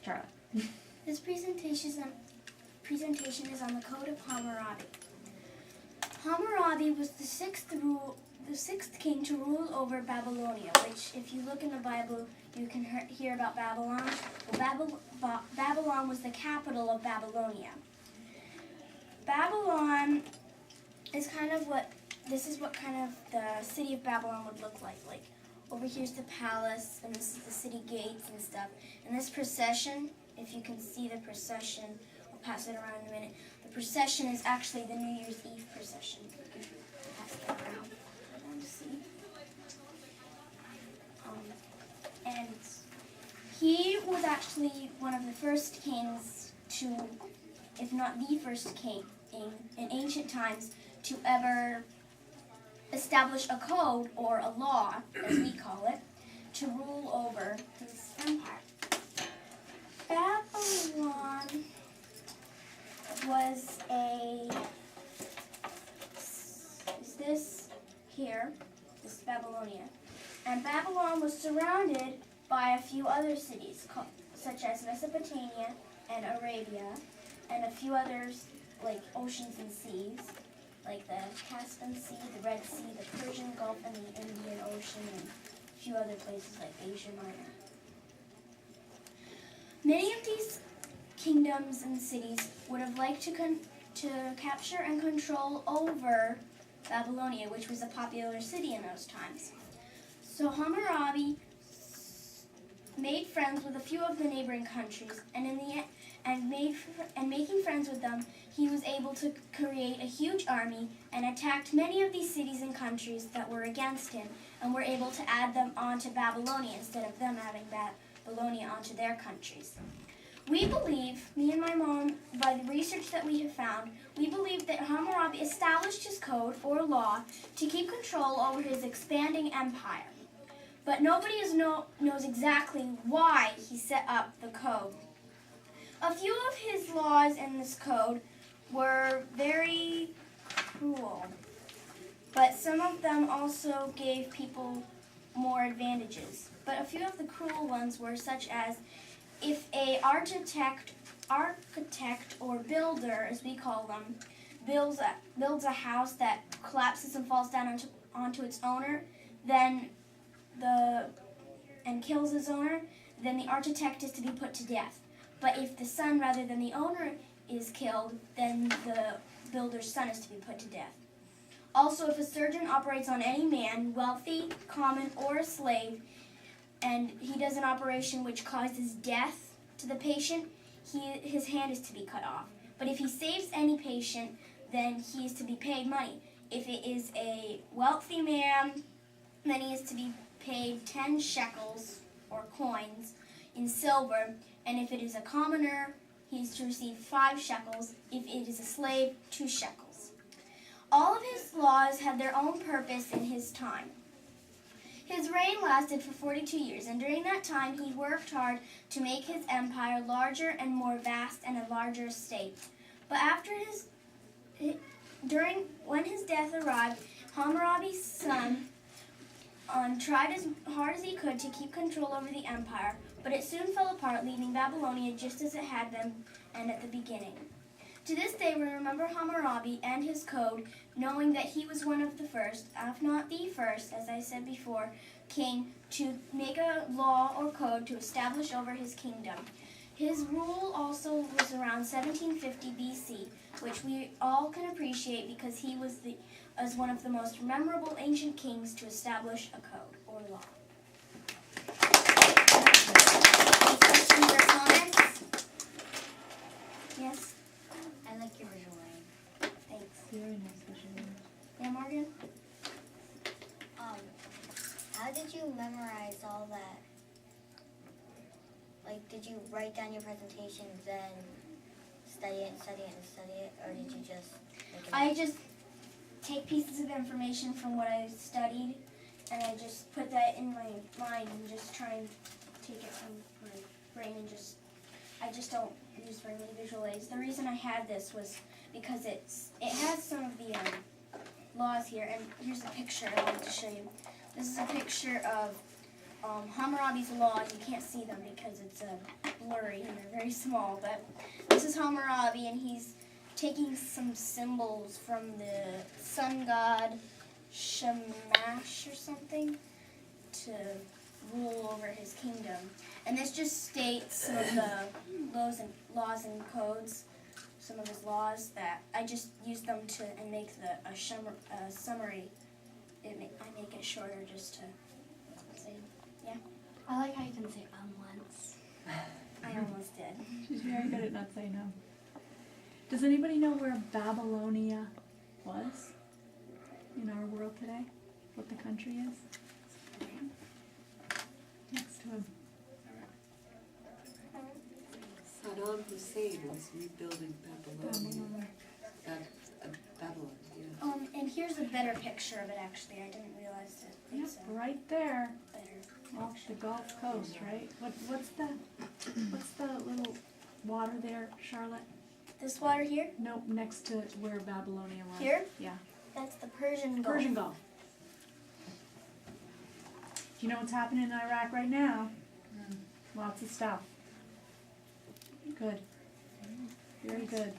Charlotte. This presentation is on the Code of Hammurabi. Hammurabi was the sixth king to rule over Babylonia, which, if you look in the Bible, you can hear about Babylon. Well, Babylon was the capital of Babylonia. Babylon is this is what kind of the city of Babylon would look like. Like, over here's the palace, and this is the city gates and stuff. And this procession, if you can see the procession, I'll pass it around in a minute. The procession is actually the New Year's Eve procession. You can pass it around. I want to see. And he was actually one of the first kings to, if not the first king in ancient times, to ever establish a code, or a law, as we call it, to rule over his empire. Babylon was this Babylonia. And Babylon was surrounded by a few other cities, such as Mesopotamia and Arabia, and a few others like oceans and seas, like the Caspian Sea, the Red Sea, the Persian Gulf, and the Indian Ocean, and a few other places like Asia Minor. Many of these kingdoms and cities would have liked to capture and control over Babylonia, which was a popular city in those times. So Hammurabi made friends with a few of the neighboring countries, and making friends with them, he was able to create a huge army and attacked many of these cities and countries that were against him, and were able to add them onto Babylonia instead of them having Babylonia onto their countries. We believe, me and my mom, by the research that we have found, we believe that Hammurabi established his code or law to keep control over his expanding empire. But nobody knows exactly why he set up the code. A few of his laws in this code were very cruel, but some of them also gave people more advantages. But a few of the cruel ones were such as, if an architect or builder, as we call them, builds a house that collapses and falls down onto its owner, and kills his owner, then the architect is to be put to death. But if the son rather than the owner is killed, then the builder's son is to be put to death. Also, if a surgeon operates on any man, wealthy, common, or a slave, and he does an operation which causes death to the patient, his hand is to be cut off. But if he saves any patient, then he is to be paid money. If it is a wealthy man, then he is to be paid 10 shekels, or coins, in silver, and if it is a commoner, he is to receive 5 shekels. If it is a slave, 2 shekels. All of his laws had their own purpose in his time. His reign lasted for 42 years, and during that time he worked hard to make his empire larger and more vast and a larger state. But when his death arrived, Hammurabi's son tried as hard as he could to keep control over the empire, but it soon fell apart, leaving Babylonia just as it had been and at the beginning. To this day, we remember Hammurabi and his code, knowing that he was one of the first, if not the first, as I said before, king to make a law or code to establish over his kingdom. His rule also was around 1750 BC, which we all can appreciate because he was as one of the most memorable ancient kings to establish a code or law. Any questions or comments? Yes? I like your visual aid. Thanks. Very nice visual. Yeah, Morgan? How did you memorize all that? Like, did you write down your presentation, then study it and study it and study it, or did you just make it I just take pieces of information from what I studied, and I just put that in my mind and just try and take it from my brain and I just don't use very many visual aids. The reason I had this was because it has some of the laws here, and here's a picture I wanted to show you. This is a picture of Hammurabi's law, and you can't see them because it's blurry and they're very small, but this is Hammurabi, and he's taking some symbols from the sun god Shamash or something to rule over his kingdom. And this just states some of the laws and codes, some of his laws that I just use them to and make a summary. I make it shorter just to say, yeah. I like how you can say once. I almost did. She's very good at not saying no. Does anybody know where Babylonia was in our world today? What the country is? Next to him. Saddam Hussein was rebuilding Babylon. Babylon, yeah. And here's a better picture of it. Actually, I didn't realize it. Yep, It's a right there, better. off the Gulf Coast, right? What's the little water there, Charlotte? This water here, Nope, next to where Babylonia was. here, Yeah, that's the Persian Gulf. Persian Gulf. Do you know what's happening in Iraq right now? Lots of stuff. Good. Very good.